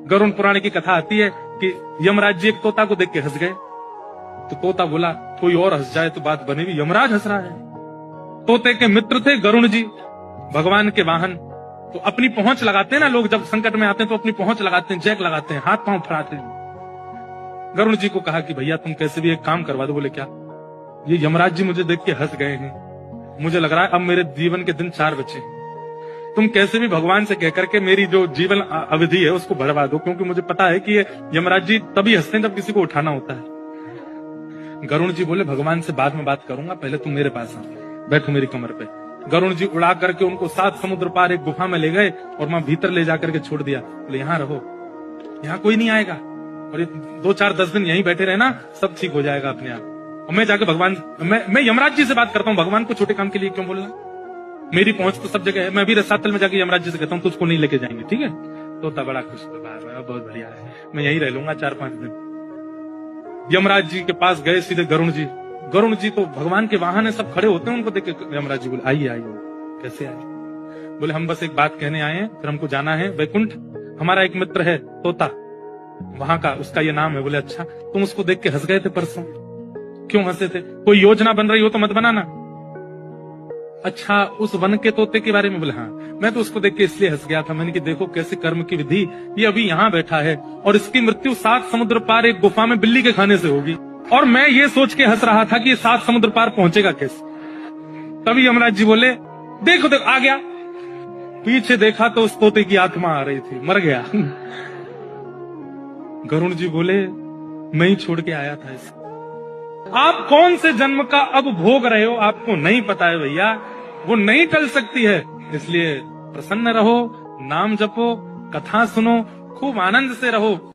गरुड़ पुराण की कथा आती है कि यमराज जी एक तोता को देख के हंस गए। तो तोता बोला कोई और हंस जाए तो बात बनेगी, यमराज हंस रहा है। तोते के मित्र थे गरुड़ जी, भगवान के वाहन। तो अपनी पहुंच लगाते हैं ना लोग, जब संकट में आते हैं तो अपनी पहुंच लगाते हैं, जैक लगाते हैं, हाथ पांव फड़ाते हैं। गरुड़ जी को कहा कि भैया तुम कैसे भी एक काम करवा दो। बोले क्या? ये यमराज जी मुझे देख के हंस गए हैं, मुझे लग रहा है अब मेरे जीवन के दिन 4 बचे। तुम कैसे भी भगवान से कहकर के मेरी जो जीवन अवधि है उसको बढ़वा दो, क्योंकि मुझे पता है कि ये यमराज जी तभी हंसते हैं जब किसी को उठाना होता है। गरुड़ जी बोले भगवान से बाद में बात करूंगा, पहले तुम मेरे पास आओ, बैठो मेरी कमर पे। गरुड़ जी उड़ा करके उनको 7 समुद्र पार एक गुफा में ले गए और वहां भीतर ले जाकर के छोड़ दिया। बोले यहाँ रहो, यहाँ कोई नहीं आएगा, और ये 2-4-10 दिन यहीं बैठे रहना, सब ठीक हो जाएगा अपने आप। और मैं जाके भगवान, मैं यमराज जी से बात करता हूँ, भगवान को छोटे काम के लिए क्यों बोलना? मेरी पहुंच तो सब जगह है। मैं भी रसातल में जाके यमराज जी से कहता हूँ तुझको नहीं लेके जाएंगे, ठीक है? तोता बड़ा खुश हुआ, बहुत बढ़िया है, मैं यहीं रह लूंगा 4-5 दिन। यमराज जी के पास गए सीधे गरुड़ जी। गरुड़ जी तो भगवान के वाहन है, सब खड़े होते हैं, उनको देख के यमराज जी बोले आइए आइए। कैसे आए? बोले हम बस एक बात कहने आए हैं, फिर हमको जाना है वैकुंठ। हमारा एक मित्र है तोता, वहां का, उसका ये नाम है। बोले अच्छा, तुम उसको देख के हंस गए थे परसों, क्यों हंसे थे? कोई योजना बन रही हो तो मत बनाना। अच्छा, उस वन के तोते के बारे में? बोले हाँ, मैं तो उसको देख के इसलिए हंस गया था, मैंने कि देखो कैसे कर्म की विधि, ये अभी यहाँ बैठा है और इसकी मृत्यु 7 समुद्र पार एक गुफा में बिल्ली के खाने से होगी, और मैं ये सोच के हंस रहा था कि ये 7 समुद्र पार पहुंचेगा कैसे। तभी यमराज जी बोले देखो देखो आ गया। पीछे देखा तो उस तोते की आत्मा आ रही थी, मर गया। गरुड़ जी बोले मैं ही छोड़ के आया था इसे। आप कौन से जन्म का अब भोग रहे हो आपको नहीं पता है भैया, वो नहीं टल सकती है। इसलिए प्रसन्न रहो, नाम जपो, कथा सुनो, खूब आनंद से रहो।